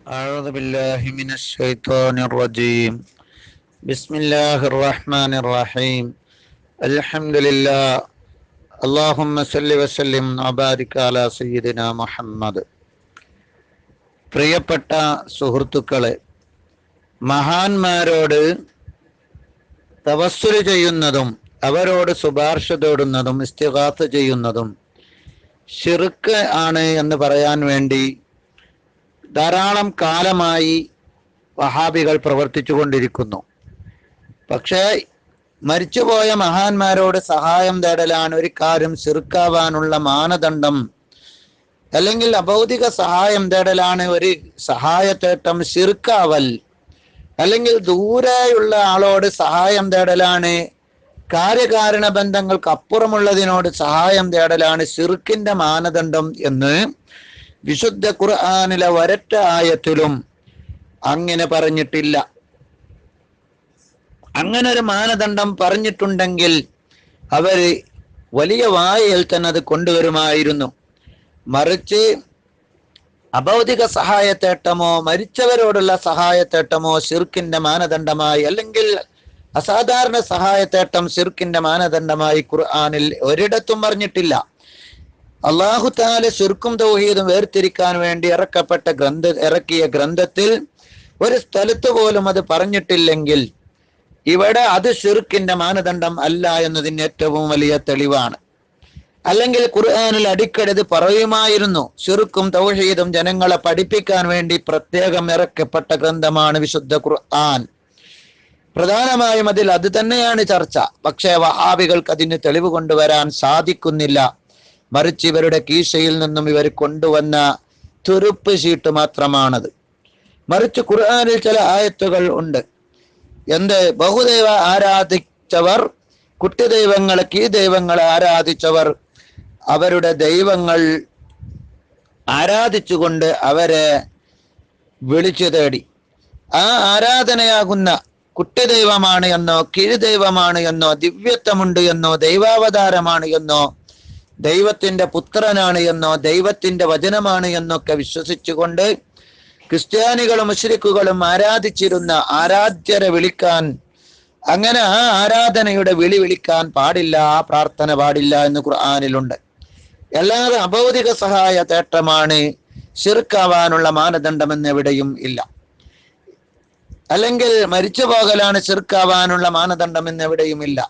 أعوذ بالله من الشيطان الرجيم بسم الله الرحمن الرحيم الحمد لله اللهم صل وسلم وبارك على سيدنا മുഹമ്മദ്. പ്രിയപ്പെട്ട സുഹൃത്തുക്കളെ, മഹാന്മാരോട് തവസ്സുൽ ചെയ്യുന്നതും അവരോട് ശുപാർശ തേടുന്നതും ഇസ്തിഗാസ ചെയ്യുന്നതും ശിർക്ക് ആണ് എന്ന് പറയാൻ വേണ്ടി ധാരാളം കാലമായി വഹാബികൾ പ്രവർത്തിച്ചു കൊണ്ടിരിക്കുന്നു. പക്ഷേ മരിച്ചുപോയ മഹാന്മാരോട് സഹായം തേടലാണ് ഒരു കാര്യം ശിർക്കാവാനുള്ള മാനദണ്ഡം, അല്ലെങ്കിൽ അഭൗതിക സഹായം തേടലാണ് ഒരു സഹായത്തേട്ടം ശിർക്കാവൽ, അല്ലെങ്കിൽ ദൂരെയുള്ള ആളോട് സഹായം തേടലാണ്, കാര്യകാരണ ബന്ധങ്ങൾക്ക് അപ്പുറമുള്ളതിനോട് സഹായം തേടലാണ് ശിർക്കിന്റെ മാനദണ്ഡം എന്ന് വിശുദ്ധ ഖുർആനിലെ ഒരൊറ്റ ആയത്തിലും അങ്ങനെ പറഞ്ഞിട്ടില്ല. അങ്ങനെ ഒരു മാനദണ്ഡം പറഞ്ഞിട്ടുണ്ടെങ്കിൽ അവര് വലിയ വായയിൽ തന്നെ അത് കൊണ്ടുവരുമായിരുന്നു. മറിച്ച് അഭൗതിക സഹായത്തേട്ടമോ മരിച്ചവരോടുള്ള സഹായത്തേട്ടമോ ശിർക്കിന്റെ മാനദണ്ഡമായി, അല്ലെങ്കിൽ അസാധാരണ സഹായത്തേട്ടം ശിർക്കിന്റെ മാനദണ്ഡമായി ഖുർആനിൽ ഒരിടത്തും പറഞ്ഞിട്ടില്ല. അല്ലാഹു തആല ശിർക്കും തൗഹീദും വേർതിരിക്കാൻ വേണ്ടി ഇറക്കിയ ഗ്രന്ഥത്തിൽ ഒരു സ്ഥലത്ത് പോലും അത് പറഞ്ഞിട്ടില്ലെങ്കിൽ ഇവിടെ അത് ശിർക്കിന്റെ മാനദണ്ഡം അല്ല എന്നതിന് ഏറ്റവും വലിയ തെളിവാണ്. അല്ലെങ്കിൽ ഖുർആനിൽ അടിക്കടി പറയുമായിരുന്നു, ശിർക്കും തൗഹീദും ജനങ്ങളെ പഠിപ്പിക്കാൻ വേണ്ടി പ്രത്യേകം ഇറക്കപ്പെട്ട ഗ്രന്ഥമാണ് വിശുദ്ധ ഖുർആൻ. പ്രധാനമായും അതിൽ അത് തന്നെയാണ് ചർച്ച. പക്ഷേ വഹാബികൾക്ക് അതിന് തെളിവ് കൊണ്ടുവരാൻ സാധിക്കുന്നില്ല. മറിച്ച് ഇവരുടെ കീശയിൽ നിന്നും ഇവർ കൊണ്ടുവന്ന തുരുപ്പ് ഷീട്ട് മാത്രമാണത്. മറിച്ച് ഖുർആനിൽ ചില ആയത്തുകൾ ഉണ്ട്. ബഹുദൈവ ആരാധിച്ചവർ, കുട്ടിദൈവങ്ങളെ, കീദൈവങ്ങളെ ആരാധിച്ചവർ അവരുടെ ദൈവങ്ങൾ ആരാധിച്ചുകൊണ്ട് അവരെ വിളിച്ചു തേടി. ആ ആരാധനയാകുന്ന കുട്ടിദൈവമാണ് എന്നോ കീഴ്ദൈവമാണ് എന്നോ ദിവ്യത്വമുണ്ട് എന്നോ ദൈവാവതാരമാണ് എന്നോ ദൈവത്തിന്റെ പുത്രനാണ് എന്നോ ദൈവത്തിന്റെ വചനമാണ് എന്നൊക്കെ വിശ്വസിച്ചുകൊണ്ട് ക്രിസ്ത്യാനികളും മുശ്രിക്കുകളും ആരാധിച്ചിരുന്ന ആരാധ്യരെ വിളിക്കാൻ, അങ്ങനെ ആ ആരാധനയുടെ വിളിക്കാൻ പാടില്ല, ആ പ്രാർത്ഥന പാടില്ല എന്ന് ഖുർആനിലുണ്ട്. അല്ലാതെ അഭൗതിക സഹായ തേട്ടമാണ് ശിർക്കാവാനുള്ള മാനദണ്ഡമെന്ന് എവിടെയും ഇല്ല. അല്ലെങ്കിൽ മരിച്ചു പോകലാണ് ശിർക്കാവാനുള്ള മാനദണ്ഡമെന്ന് എവിടെയും ഇല്ല.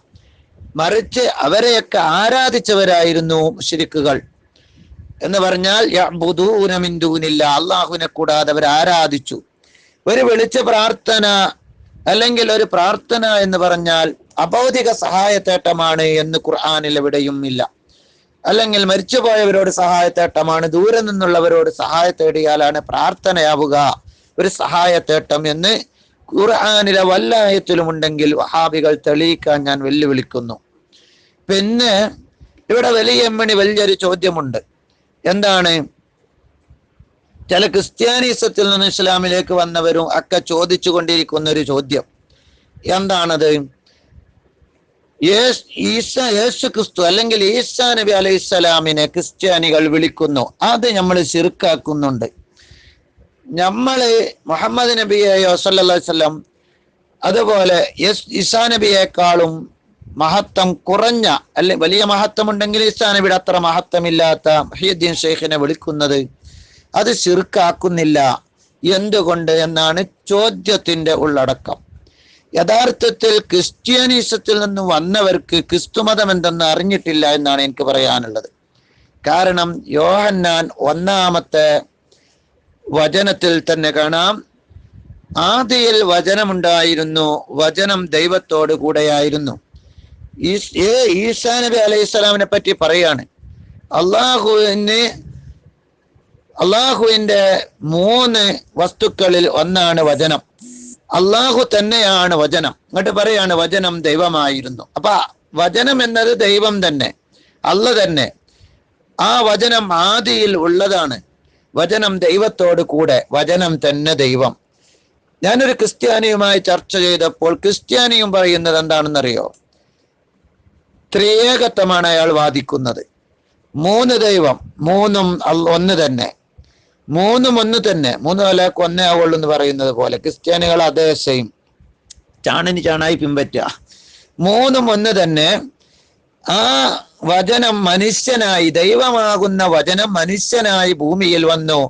മറിച്ച് അവരെയൊക്കെ ആരാധിച്ചവരായിരുന്നു മുശ്രിക്കുകൾ. എന്ന് പറഞ്ഞാൽ യഅ്ബുദൂന മിൻ ദൂനില്ലാഹ്, അല്ലാഹുവിനെ കൂടാതെ അവർ ആരാധിച്ചു. ഒരു വിളിച്ച പ്രാർത്ഥന അല്ലെങ്കിൽ ഒരു പ്രാർത്ഥന എന്ന് പറഞ്ഞാൽ അഭൗതിക സഹായത്തേട്ടമാണ് എന്ന് ഖുർആനിൽ എവിടെയും ഇല്ല. അല്ലെങ്കിൽ മരിച്ചുപോയവരോട് സഹായത്തേട്ടമാണ്, ദൂരെ നിന്നുള്ളവരോട് സഹായ തേടിയാലാണ് പ്രാർത്ഥനയാവുക ഒരു സഹായത്തേട്ടം എന്ന് ഖുർആനിലെ വല്ലായത്തിലും ഉണ്ടെങ്കിൽ വഹാബികൾ തെളിയിക്കാൻ ഞാൻ വെല്ലുവിളിക്കുന്നു. പിന്നെ ഇവിടെ വലിയൊരു ചോദ്യമുണ്ട്. എന്താണ്? ചില ക്രിസ്ത്യാനിസത്തിൽ നിന്ന് ഇസ്ലാമിലേക്ക് വന്നവരും ഒക്കെ ചോദിച്ചു കൊണ്ടിരിക്കുന്ന ഒരു ചോദ്യം. എന്താണത്? യേശു ക്രിസ്തു അല്ലെങ്കിൽ ഈസാ നബി അലൈഹിസ്സലാമിനെ ക്രിസ്ത്യാനികൾ വിളിക്കുന്നു, അത് നമ്മൾ ശിർക്കാക്കുന്നുണ്ട്. നമ്മള് മുഹമ്മദ് നബിയെയോ സല്ലല്ലാഹു അലൈഹി വസല്ലം, അതുപോലെ ഈസാ നബിയേക്കാളും മഹത്വം കുറഞ്ഞ, അല്ലെ വലിയ മഹത്വം ഉണ്ടെങ്കിൽ ഈസാ നബിയുടെ അത്ര മഹത്വമില്ലാത്ത മുഹ്യിദ്ദീൻ ഷെയ്ഖിനെ വിളിക്കുന്നത് അത് ശിർക്കാക്കുന്നില്ല. എന്തുകൊണ്ട് എന്നാണ് ചോദ്യത്തിന്റെ ഉള്ളടക്കം. യഥാർത്ഥത്തിൽ ക്രിസ്ത്യാനിസത്തിൽ നിന്ന് വന്നവർക്ക് ക്രിസ്തുമതം എന്തെന്ന് അറിഞ്ഞിട്ടില്ല എന്നാണ് എനിക്ക് പറയാനുള്ളത്. കാരണം യോഹന്നാൻ 1-ാമത്തെ വചനത്തിൽ തന്നെ കാണാം, ആദിയിൽ വചനമുണ്ടായിരുന്നു, വചനം ദൈവത്തോട് കൂടെയായിരുന്നു. ഈസാ നബി അലൈഹിസ്സലാമിനെ പറ്റി പറയാണ്, അള്ളാഹുവിന്റെ 3 വസ്തുക്കളിൽ ഒന്നാണ് വചനം. അള്ളാഹു തന്നെയാണ് വചനം. എന്നിട്ട് പറയാണ് വചനം ദൈവമായിരുന്നു. അപ്പൊ വചനം എന്നത് ദൈവം തന്നെ, അല്ലാഹ് തന്നെ. ആ വചനം ആദിയിൽ ഉള്ളതാണ്. വചനം ദൈവത്തോട് കൂടെ, വചനം തന്നെ ദൈവം. ഞാനൊരു ക്രിസ്ത്യാനിയുമായി ചർച്ച ചെയ്തപ്പോൾ ക്രിസ്ത്യാനിയും പറയുന്നത് എന്താണെന്നറിയോ? ത്രിയേകത്വമാണ് അയാൾ വാദിക്കുന്നത്. 3 ദൈവം, 3ഉം ഒന്ന് തന്നെ. മൂന്നും ഒന്ന് തന്നെ, മൂന്ന് വിലക്ക് ഒന്നേ ആവുള്ളൂ എന്ന് പറയുന്നത് പോലെ ക്രിസ്ത്യാനികൾ അതേ സെയിം, ചാണിന് ചാണായി പിൻപറ്റുക. മൂന്നും ഒന്ന് തന്നെ. ആ വചനം മനുഷ്യനായി, ദൈവമാകുന്ന വചനം മനുഷ്യനായി ഭൂമിയിൽ വന്നു.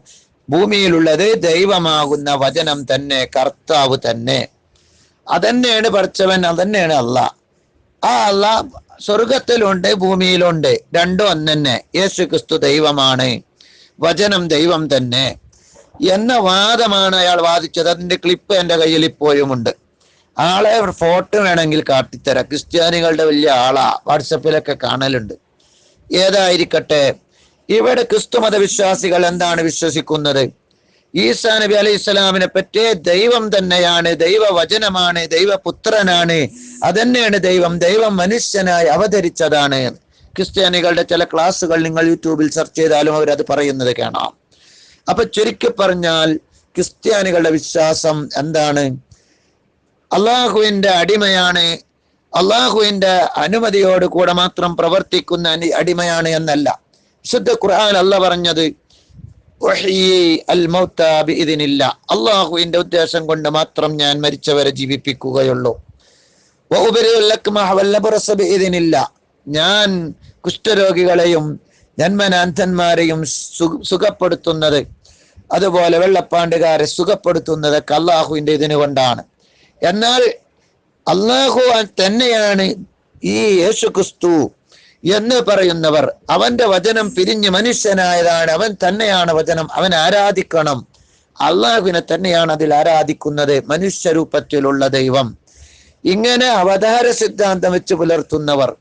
ഭൂമിയിലുള്ളത് ദൈവമാകുന്ന വചനം തന്നെ, കർത്താവ് തന്നെ. അതന്നെയാണ് പഠിച്ചവൻ, അതന്നെയാണ് അള്ളാഹ്. ആ അള്ളാഹ് സ്വർഗത്തിലുണ്ട്, ഭൂമിയിലുണ്ട്, രണ്ടും ഒന്നെ. യേശു ക്രിസ്തു ദൈവമാണ്, വചനം ദൈവം തന്നെ എന്ന വാദമാണ് അയാൾ വാദിച്ചത്. അതിന്റെ ക്ലിപ്പ് എൻ്റെ കയ്യിൽ ഇപ്പോഴും ഉണ്ട്. ആളെ ഫോട്ടോ വേണമെങ്കിൽ കാട്ടിത്തരാം. ക്രിസ്ത്യാനികളുടെ വലിയ ആളാ, വാട്സപ്പിലൊക്കെ കാണലുണ്ട്. ഏതായിരിക്കട്ടെ, ഇവിടെ ക്രിസ്തു മതവിശ്വാസികൾ എന്താണ് വിശ്വസിക്കുന്നത്? ഈസാ നബി അലൈഹി സ്വലാമിനെ പറ്റി ദൈവം തന്നെയാണ്, ദൈവവചനമാണ്, ദൈവപുത്രനാണ്, അതന്നെയാണ് ദൈവം, ദൈവം മനുഷ്യനായി അവതരിച്ചതാണ്. ക്രിസ്ത്യാനികളുടെ ചില ക്ലാസ്സുകൾ നിങ്ങൾ യൂട്യൂബിൽ സെർച്ച് ചെയ്താലും അവരത് പറയുന്നത് കാണാം. അപ്പൊ ചുരുക്കി പറഞ്ഞാൽ ക്രിസ്ത്യാനികളുടെ വിശ്വാസം എന്താണ്? അള്ളാഹുവിന്റെ അടിമയാണ്, അള്ളാഹുവിന്റെ അനുമതിയോട് കൂടെ മാത്രം പ്രവർത്തിക്കുന്ന അടിമയാണ് എന്നല്ല. വിശുദ്ധ ഖുർആൻ അല്ലാഹ് പറഞ്ഞത് അള്ളാഹുവിന്റെ ഉദ്ദേശം കൊണ്ട് മാത്രം ഞാൻ മരിച്ചവരെ ജീവിപ്പിക്കുകയുള്ളൂ. ഞാൻ കുഷ്ഠരോഗികളെയും ജന്മനാഥന്മാരെയും സുഖപ്പെടുത്തുന്നത്, അതുപോലെ വെള്ളപ്പാണ്ടുകാരെ സുഖപ്പെടുത്തുന്നതൊക്കെ അള്ളാഹുവിന്റെ ഇതിന് കൊണ്ടാണ്. എന്നാൽ അള്ളാഹു തന്നെയാണ് ഈ യേശു ക്രിസ്തു എന്ന് പറയുന്നവർ, അവന്റെ വചനം പിരിഞ്ഞ് മനുഷ്യനായതാണ്, അവൻ തന്നെയാണ് വചനം, അവൻ ആരാധിക്കണം, അള്ളാഹുവിനെ തന്നെയാണ് അതിൽ ആരാധിക്കുന്നത്, മനുഷ്യരൂപത്തിലുള്ള ദൈവം, ഇങ്ങനെ അവതാര സിദ്ധാന്തം വെച്ച് പുലർത്തുന്നവർ.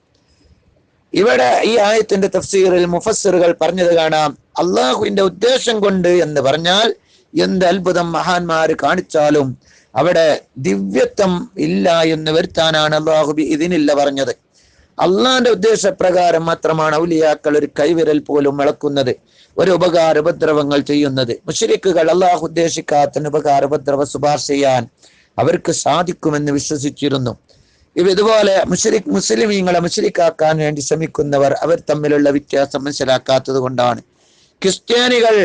ഇവിടെ ഈ ആയത്തിന്റെ തഫ്സീറിൽ മുഫസ്സിറുകൾ പറഞ്ഞത് കാണാം, അള്ളാഹുവിന്റെ ഉദ്ദേശം കൊണ്ട് എന്ന് പറഞ്ഞാൽ എന്ത് അത്ഭുതം മഹാന്മാര് കാണിച്ചാലും അവിടെ ദിവ്യത്വം ഇല്ല എന്ന് വരുത്താനാണ് അള്ളാഹു ഇതിനില്ല പറഞ്ഞത്. അള്ളാഹിന്റെ ഉദ്ദേശപ്രകാരം മാത്രമാണ് ഔലിയാക്കൾ ഒരു കൈവിരൽ പോലും ഇളക്കുന്നത്, ഒരു ഉപകാരോപദ്രവങ്ങൾ ചെയ്യുന്നത്. മുശ്രിക്കുകൾ അള്ളാഹു ഉദ്ദേശിക്കാത്ത ഉപകാരോപദ്രവ ശുപാർശ ചെയ്യാൻ അവർക്ക് സാധിക്കുമെന്ന് വിശ്വസിച്ചിരുന്നു. ഇതുപോലെ മുസ്ലിമീങ്ങളെ മുശ്രിക്കാക്കാൻ വേണ്ടി ശ്രമിക്കുന്നവർ അവർ തമ്മിലുള്ള വ്യത്യാസം മനസ്സിലാക്കാത്തത് കൊണ്ടാണ്. ക്രിസ്ത്യാനികൾ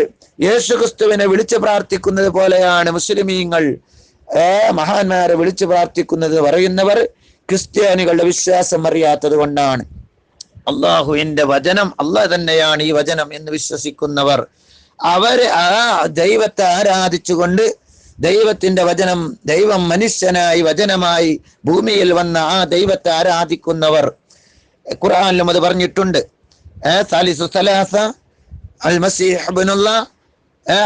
യേശു ക്രിസ്തുവിനെ വിളിച്ചു പ്രാർത്ഥിക്കുന്നത് പോലെയാണ് മുസ്ലിമീങ്ങൾ മഹാന്മാരെ വിളിച്ചു പ്രാർത്ഥിക്കുന്നത് പറയുന്നവർ ക്രിസ്ത്യാനികളുടെ വിശ്വാസം അറിയാത്തത് കൊണ്ടാണ്. അള്ളാഹുവിന്റെ വചനം അള്ളാഹ് തന്നെയാണ് ഈ വചനം എന്ന് വിശ്വസിക്കുന്നവർ, അവര് ആ ദൈവത്തെ ആരാധിച്ചുകൊണ്ട് ദൈവത്തിന്റെ വചനം, ദൈവം മനുഷ്യനായി വചനമായി ഭൂമിയിൽ വന്ന ആ ദൈവത്തെ ആരാധിക്കുന്നവർ, ഖുർആനിലും അത് പറഞ്ഞിട്ടുണ്ട്. സാലിസു സലാസ അൽ മസീഹ് ഇബ്നുല്ലാഹ്,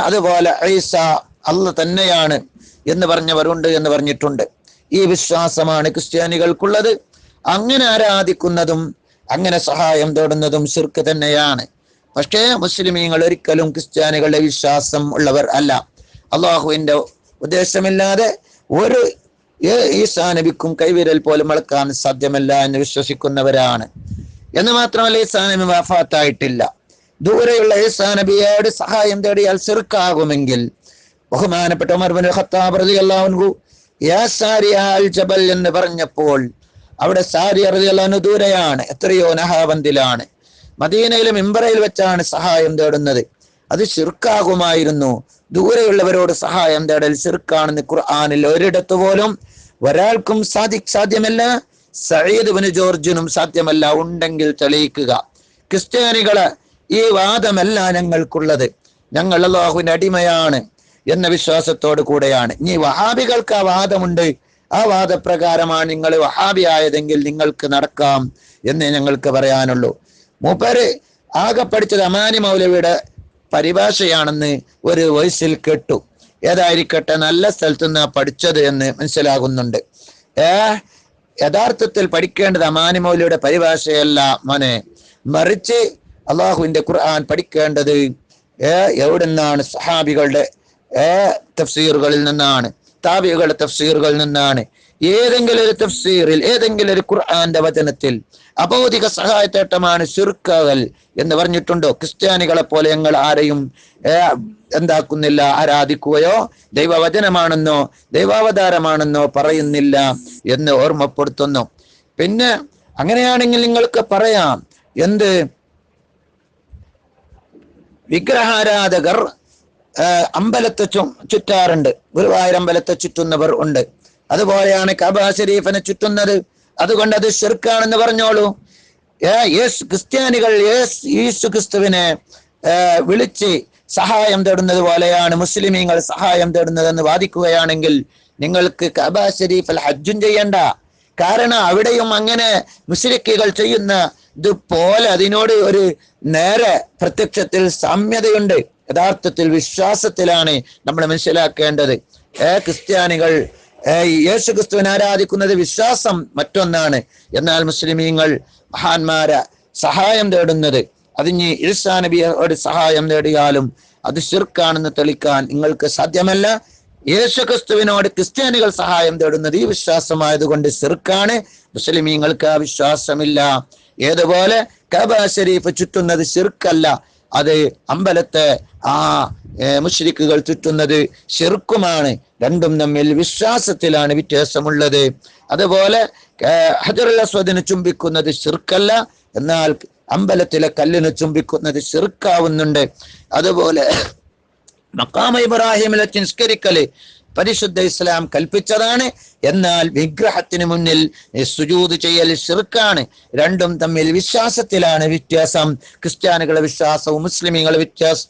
അതുപോലെ ഈസ അള്ളാഹ് തന്നെയാണ് എന്ന് പറഞ്ഞവരുണ്ട് എന്ന് പറഞ്ഞിട്ടുണ്ട്. ഈ വിശ്വാസമാണ് ക്രിസ്ത്യാനികൾക്കുള്ളത്. അങ്ങനെ ആരാധിക്കുന്നതും അങ്ങനെ സഹായം തേടുന്നതും ശിർക്ക് തന്നെയാണ്. പക്ഷേ മുസ്ലിമീങ്ങൾ ഒരിക്കലും ക്രിസ്ത്യാനികളുടെ വിശ്വാസം ഉള്ളവർ അല്ല. അള്ളാഹുവിന്റെ ഉദ്ദേശമില്ലാതെ ഒരു ഈസാ നബിക്കും കൈവിരൽ പോലും അളക്കാൻ സാധ്യമല്ല എന്ന് വിശ്വസിക്കുന്നവരാണ്. എന്ന് മാത്രമല്ല, ഈസാ നബി വഫാത്തായിട്ടില്ല. ദൂരെയുള്ള ഈസാ നബിയോട് സഹായം തേടിയാൽ ശിർക്കാകുമെങ്കിൽ ബഹുമാനപ്പെട്ട ഉമർ ഇബ്നുൽ ഖത്താബ് റളിയല്ലാഹു അൻഹു യാ സാരിയ അൽ ജബൽ എന്ന് പറഞ്ഞപ്പോൾ അവിടെ സാരിയ റളിയല്ലാഹു അൻഹു ദൂരെയാണ്, എത്രയോ നഹാബന്ദിലാണ്. മദീനയിലെ മിമ്പറയിൽ വെച്ചാണ് സഹായം തേടുന്നത്. അത് ശിർക്കാകുമായിരുന്നു. ദൂരെയുള്ളവരോട് സഹായം തേടൽ ശിർക്കാണെന്ന് ഖുർആനിൽ ഒരിടത്ത് പോലും ഒരാൾക്കും സാധ്യമല്ല. സഈദ് ഇബ്നു ജോർജിനും സാധ്യമല്ല. ഉണ്ടെങ്കിൽ തെളിയിക്കുക. ക്രിസ്ത്യാനികളെ ഈ വാദമല്ല ഞങ്ങൾക്കുള്ളത്. ഞങ്ങൾ അല്ലാഹുവിന്റെ അടിമയാണ് എന്ന വിശ്വാസത്തോട് കൂടെയാണ്. ഇനി വഹാബികൾക്ക് ആ വാദമുണ്ട്. ആ വാദപ്രകാരമാണ് നിങ്ങൾ വഹാബി ആയതെങ്കിൽ നിങ്ങൾക്ക് നടക്കാം എന്നേ ഞങ്ങൾക്ക് പറയാനുള്ളൂ. മൂപ്പര് ആകെ പഠിച്ചത് അമാനി മൗലവിയുടെ പരിഭാഷയാണെന്ന് ഒരു വോയിസിൽ കേട്ടു. ഏതായിരിക്കട്ടെ, നല്ല സ്ഥലത്തുനിന്ന് പഠിച്ചത് എന്ന് മനസ്സിലാകുന്നുണ്ട്. യഥാർത്ഥത്തിൽ പഠിക്കേണ്ടത് അമാനി മൗലവിയുടെ പരിഭാഷയല്ല മോനെ, മറിച്ച് അള്ളാഹുവിന്റെ ഖുർആൻ പഠിക്കേണ്ടത് എവിടുന്നാണ്? സഹാബികളുടെ തഫ്സീറുകളിൽ നിന്നാണ്, താബികളുടെ തഫ്സീറുകളിൽ നിന്നാണ്. ഏതെങ്കിലും ഒരു തഫ്സീറിൽ, ഏതെങ്കിലും ഒരു ഖുർആന്റെ വചനത്തിൽ അഭൗതിക സഹായത്തേട്ടമാണ് ശിർക്കൽ എന്ന് പറഞ്ഞിട്ടുണ്ടോ? ക്രിസ്ത്യാനികളെ പോലെ ഞങ്ങൾ ആരെയും എന്താക്കുന്നില്ല, ആരാധിക്കുകയോ ദൈവവചനമാണെന്നോ ദൈവാവതാരമാണെന്നോ പറയുന്നില്ല എന്ന് ഓർമ്മപ്പെടുത്തുന്നു. പിന്നെ അങ്ങനെയാണെങ്കിൽ നിങ്ങൾക്ക് പറയാം, എന്ത് വിഗ്രഹാരാധകർ അമ്പലത്തെ ചുറ്റാറുണ്ട്. ഗുരുവായൂർ അമ്പലത്തെ ചുറ്റുന്നവർ ഉണ്ട്. അതുപോലെയാണ് കഅബ ശരീഫിനെ ചുറ്റുന്നത്. അതുകൊണ്ട് അത് ശിർക്കാണെന്ന് പറഞ്ഞോളൂ. ക്രിസ്ത്യാനികൾ യേശു ക്രിസ്തുവിനെ വിളിച്ച് സഹായം തേടുന്നത് പോലെയാണ് മുസ്ലിമീങ്ങൾ സഹായം തേടുന്നതെന്ന് വാദിക്കുകയാണെങ്കിൽ നിങ്ങൾക്ക് കഅബ ശരീഫിൽ ഹജ്ജും ചെയ്യണ്ട. കാരണം അവിടെയും അങ്ങനെ മുശ്രിക്കുകൾ ചെയ്യുന്ന ഇതുപോലെ അതിനോട് ഒരു നേരെ പ്രത്യക്ഷത്തിൽ സാമ്യതയുണ്ട്. യഥാർത്ഥത്തിൽ വിശ്വാസത്തിലാണ് നമ്മൾ മനസ്സിലാക്കേണ്ടത്. ക്രിസ്ത്യാനികൾ യേശു ക്രിസ്തുവിനെ ആരാധിക്കുന്നത് വിശ്വാസം മറ്റൊന്നാണ്. എന്നാൽ മുസ്ലിമീങ്ങൾ മഹാന്മാരെ സഹായം തേടുന്നത്, അതിന് ഈസാ നബിയോട് സഹായം തേടിയാലും അത് ശിർക്കാണെന്ന് തെളിക്കാൻ നിങ്ങൾക്ക് സാധ്യമല്ല. യേശു ക്രിസ്തുവിനോട് ക്രിസ്ത്യാനികൾ സഹായം തേടുന്നത് ഈ വിശ്വാസമായതുകൊണ്ട് ശിർക്കാണ്. മുസ്ലിമീങ്ങൾക്ക് ആ വിശ്വാസമില്ല. ഏതുപോലെ കഅബ ശരീഫ് ചുറ്റുന്നത് ശിർക്കല്ല, അത് അമ്പലത്തെ മുശ്രിക്കുകൾ ചുറ്റുന്നത് ശിർക്കുമാണ്. രണ്ടും തമ്മിൽ വിശ്വാസത്തിലാണ് വ്യത്യാസമുള്ളത്. അതുപോലെ ഹജറുൽ അസ്വദിനെ ചുംബിക്കുന്നത് ശിർക്കല്ല, എന്നാൽ അമ്പലത്തിലെ കല്ലിനെ ചുംബിക്കുന്നത് ശിർക്കാവുന്നുണ്ട്. അതുപോലെ മഖാമ ഇബ്രാഹിമിലെ നിസ്കരിക്കല് പരിശുദ്ധ ഇസ്ലാം കൽപ്പിച്ചതാണ്. എന്നാൽ വിഗ്രഹത്തിന് മുന്നിൽ സുജൂദ് ചെയ്യൽ ശിർക്കാണ്. രണ്ടും തമ്മിൽ വിശ്വാസത്തിലാണ് വ്യത്യാസം. ക്രിസ്ത്യാനികളുടെ വിശ്വാസവും മുസ്ലിമീങ്ങളുടെ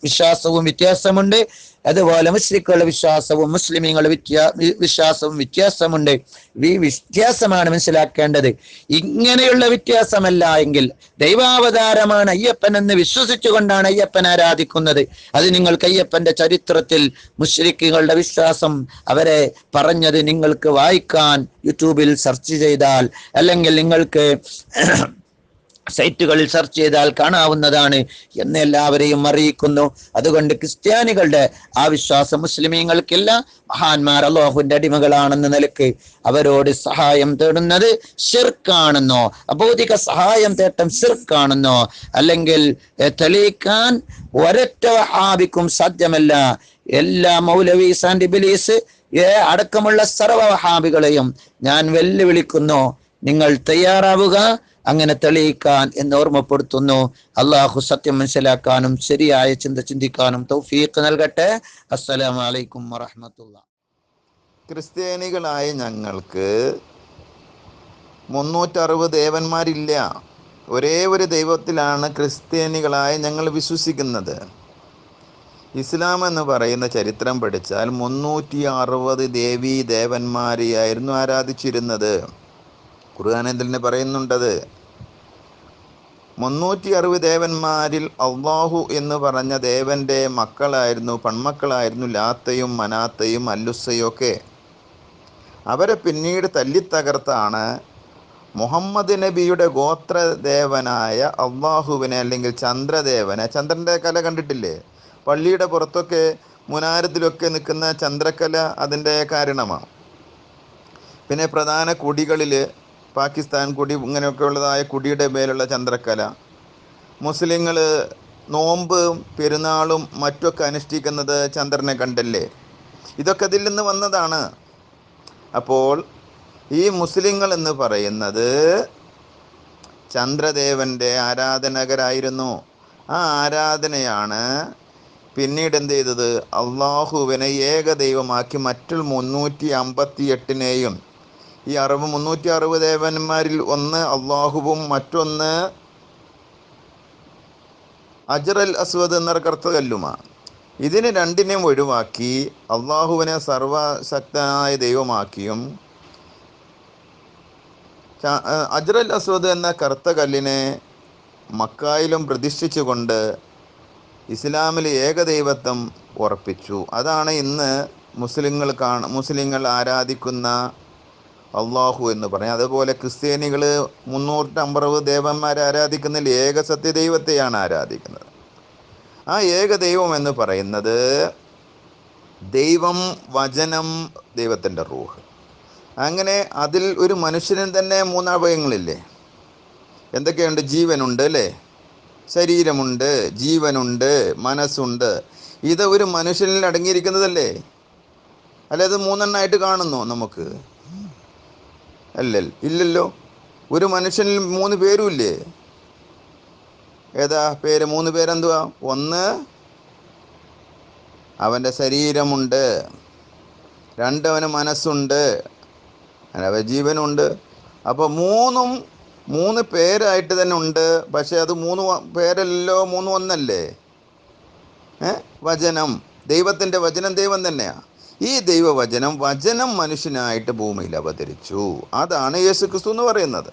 വിശ്വാസവും വ്യത്യാസമുണ്ട്. അതുപോലെ മുശ്രിക്കുകളുടെ വിശ്വാസവും മുസ്ലിമീങ്ങളുടെ വിശ്വാസവും വ്യത്യാസമുണ്ട്. ഈ വ്യത്യാസമാണ് മനസ്സിലാക്കേണ്ടത്. ഇങ്ങനെയുള്ള വ്യത്യാസമല്ല എങ്കിൽ ദൈവാവതാരമാണ് അയ്യപ്പൻ എന്ന് വിശ്വസിച്ചുകൊണ്ടാണ് അയ്യപ്പൻ ആരാധിക്കുന്നത്. അത് നിങ്ങൾക്ക് അയ്യപ്പന്റെ ചരിത്രത്തിൽ മുശ്രിക്കുകളുടെ വിശ്വാസം അവരെ പറഞ്ഞത് നിങ്ങൾക്ക് വായിക്കാൻ യൂട്യൂബിൽ സെർച്ച് ചെയ്താൽ, അല്ലെങ്കിൽ നിങ്ങൾക്ക് സൈറ്റുകളിൽ സെർച്ച് ചെയ്താൽ കാണാവുന്നതാണ് എന്ന് എല്ലാവരെയും അറിയിക്കുന്നു. അതുകൊണ്ട് ക്രിസ്ത്യാനികളുടെ ആ വിശ്വാസം മുസ്ലിമീങ്ങൾക്കില്ല. മഹാന്മാർ അല്ലാഹുവിന്റെ അടിമകളാണെന്ന നിലക്ക് അവരോട് സഹായം തേടുന്നത് ശിർക്കാണെന്നോ, അഭൗതിക സഹായം തേട്ടം ശിർക്കാണെന്നോ അല്ലെങ്കിൽ തെളിയിക്കാൻ ഒരൊറ്റ വഹാബിക്കും സാധ്യമല്ല. എല്ലാ മൗലവി സാൻഡ് ഇബ്ലീസ് അടക്കമുള്ള സർവ്വ വഹാബികളെയും ഞാൻ വെല്ലുവിളിക്കുന്നു. നിങ്ങൾ തയ്യാറാവുക അങ്ങനെ തെളിയിക്കാൻ എന്ന് ഓർമ്മപ്പെടുത്തുന്നു. അള്ളാഹു സത്യം മനസ്സിലാക്കാനും ശരിയായ ചിന്ത ചിന്തിക്കാനും തൗഫീഖ് നൽകട്ടെ. അസ്സലാമു അലൈക്കും വറഹ്മത്തുള്ളാഹി. ക്രിസ്ത്യാനികളായ ഞങ്ങൾക്ക് 360 ദേവന്മാരില്ല. ഒരേ ഒരു ദൈവത്തിലാണ് ക്രിസ്ത്യാനികളായ ഞങ്ങൾ വിശ്വസിക്കുന്നത്. ഇസ്ലാം എന്ന് പറയുന്ന ചരിത്രം പഠിച്ചാൽ 360 ദേവീ ദേവന്മാരെയായിരുന്നു ആരാധിച്ചിരുന്നത്. ഖുർആനിൽ തന്നെ പറയുന്നുണ്ടത്. 360 ദേവന്മാരിൽ അള്ളാഹു എന്ന് പറഞ്ഞ ദേവന്റെ മക്കളായിരുന്നു, പെൺമക്കളായിരുന്നു ലാത്തയും മനാത്തയും അല്ലുസയും ഒക്കെ. അവരെ പിന്നീട് തല്ലിത്തകർത്താണ് മുഹമ്മദ് നബിയുടെ ഗോത്രദേവനായ അള്ളാഹുവിനെ അല്ലെങ്കിൽ ചന്ദ്രദേവനെ, ചന്ദ്രൻ്റെ കല കണ്ടിട്ടില്ലേ? പള്ളിയുടെ പുറത്തൊക്കെ മുനാരത്തിലൊക്കെ നിൽക്കുന്ന ചന്ദ്രക്കല അതിൻ്റെ കാരണമാണ്. പിന്നെ പ്രധാന കൊടികളിൽ പാകിസ്ഥാൻ കൊടി ഇങ്ങനെയൊക്കെ ഉള്ളതായ കൊടിയുടെ മേലുള്ള ചന്ദ്രക്കല. മുസ്ലിങ്ങൾ നോമ്പും പെരുന്നാളും മറ്റൊക്കെ അനുഷ്ഠിക്കുന്നത് ചന്ദ്രനെ കണ്ടല്ലേ. ഇതൊക്കെ അതിൽ നിന്ന് വന്നതാണ്. അപ്പോൾ ഈ മുസ്ലിങ്ങൾ എന്ന് പറയുന്നത് ചന്ദ്രദേവൻ്റെ ആരാധനകരായിരുന്നു. ആ ആരാധനയാണ് പിന്നീട് എന്ത് ചെയ്തത്? അള്ളാഹുവിനെ ഏകദൈവമാക്കി മറ്റുള്ള 358നെയും, ഈ 360 ദേവന്മാരിൽ ഒന്ന് അള്ളാഹുവും മറ്റൊന്ന് അജറൽ അസ്വദ് എന്ന കറുത്തകല്ലുമാണ്. ഇതിനെ രണ്ടിനെയും ഒഴിവാക്കി അള്ളാഹുവിനെ സർവശക്തനായ ദൈവമാക്കിയും അജറൽ അസ്വദ് എന്ന കറുത്ത കല്ലിനെ മക്കായിലും പ്രതിഷ്ഠിച്ചുകൊണ്ട് ഇസ്ലാമിൽ ഏകദൈവത്വം ഉറപ്പിച്ചു. അതാണ് ഇന്ന് മുസ്ലിങ്ങൾ ആരാധിക്കുന്ന അള്ളാഹു എന്ന് പറയും. അതുപോലെ ക്രിസ്ത്യാനികൾ 350 ദേവന്മാരെ ആരാധിക്കുന്നതിൽ ഏക സത്യദൈവത്തെയാണ് ആരാധിക്കുന്നത്. ആ ഏകദൈവം എന്ന് പറയുന്നത് ദൈവം, വചനം, ദൈവത്തിൻ്റെ റൂഹ്. അങ്ങനെ അതിൽ ഒരു മനുഷ്യന് തന്നെ 3 അവയവങ്ങളില്ലേ? എന്തൊക്കെയുണ്ട്? ജീവനുണ്ട് അല്ലേ? ശരീരമുണ്ട്, ജീവനുണ്ട്, മനസ്സുണ്ട്. ഇത് ഒരു മനുഷ്യനിൽ അടങ്ങിയിരിക്കുന്നതല്ലേ? അല്ല, ഇത് 3 എണ്ണമായിട്ട് കാണുന്നോ നമുക്ക്? ഇല്ലല്ലോ. ഒരു മനുഷ്യനിൽ 3 പേരും ഇല്ലേ? ഏതാ പേര്? 3 പേരെന്തുവാ? ഒന്ന് അവൻ്റെ ശരീരമുണ്ട്, അവന് മനസ്സുണ്ട്, അവൻ ജീവനുണ്ട്. അപ്പോൾ മൂന്ന് പേരായിട്ട് തന്നെ ഉണ്ട്. പക്ഷെ അത് പേരല്ലോ, ഒന്നല്ലേ? വചനം, ദൈവത്തിൻ്റെ വചനം ദൈവം തന്നെയാണ്. ഈ വചനം മനുഷ്യനായിട്ട് ഭൂമിയിൽ അവതരിച്ചു. അതാണ് യേശുക്രിസ്തു എന്ന് പറയുന്നത്.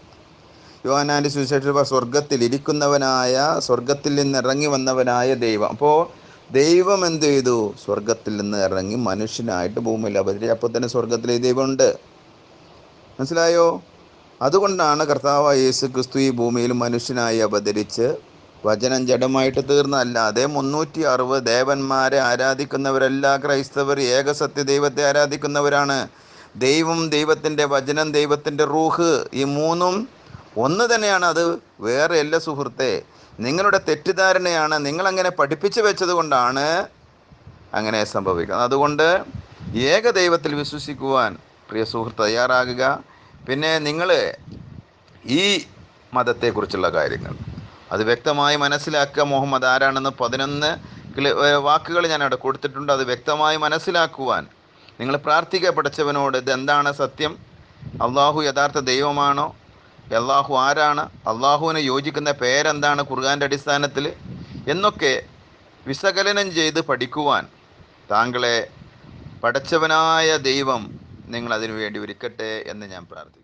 യോഹന്നാന്റെ സുവിശേഷം സ്വർഗത്തിൽ ഇരിക്കുന്നവനായ, സ്വർഗത്തിൽ നിന്ന് ഇറങ്ങി വന്നവനായ ദൈവം. അപ്പോൾ ദൈവം എന്ത് ചെയ്തു? സ്വർഗത്തിൽ നിന്ന് ഇറങ്ങി മനുഷ്യനായിട്ട് ഭൂമിയിൽ അവതരിച്ചു. അപ്പോൾ തന്നെ സ്വർഗത്തിൽ ദൈവമുണ്ട്. മനസ്സിലായോ? അതുകൊണ്ടാണ് കർത്താവായ യേശുക്രിസ്തു ഈ ഭൂമിയിൽ മനുഷ്യനായി അവതരിച്ച് വചനം ജഡമായിട്ട് തീർന്നല്ലാതെ 360 ദേവന്മാരെ ആരാധിക്കുന്നവരെല്ലാ ക്രൈസ്തവർ ഏകസത്യ ദൈവത്തെ ആരാധിക്കുന്നവരാണ്. ദൈവം, ദൈവത്തിൻ്റെ വചനം, ദൈവത്തിൻ്റെ റൂഹ്, ഈ മൂന്നും ഒന്ന് തന്നെയാണ്. അത് വേറെ അല്ല സുഹൃത്തെ. നിങ്ങളുടെ തെറ്റിദ്ധാരണയാണ്. നിങ്ങളങ്ങനെ പഠിപ്പിച്ചു വെച്ചത് കൊണ്ടാണ് അങ്ങനെ സംഭവിക്കുന്നത്. അതുകൊണ്ട് ഏക ദൈവത്തിൽ വിശ്വസിക്കുവാൻ പ്രിയ സുഹൃത്ത് തയ്യാറാകുക. പിന്നെ നിങ്ങൾ ഈ മതത്തെക്കുറിച്ചുള്ള കാര്യങ്ങൾ അത് വ്യക്തമായി മനസ്സിലാക്കുക. മുഹമ്മദ് ആരാണെന്ന് 11 വാക്കുകൾ ഞാൻ അവിടെ കൊടുത്തിട്ടുണ്ട്. അത് വ്യക്തമായി മനസ്സിലാക്കുവാൻ നിങ്ങൾ പ്രാർത്ഥിക്കുക പടച്ചവനോട്. ഇതെന്താണ് സത്യം? അള്ളാഹു യഥാർത്ഥ ദൈവമാണോ? അള്ളാഹു ആരാണ്? അള്ളാഹുവിന് യോജിക്കുന്ന പേരെന്താണ് ഖുർആൻ്റെ അടിസ്ഥാനത്തിൽ എന്നൊക്കെ വിശകലനം ചെയ്ത് പഠിക്കുവാൻ താങ്കളെ പടച്ചവനായ ദൈവം നിങ്ങളതിനു വേണ്ടി ഒരുക്കട്ടെ എന്ന് ഞാൻ പ്രാർത്ഥിക്കുന്നു.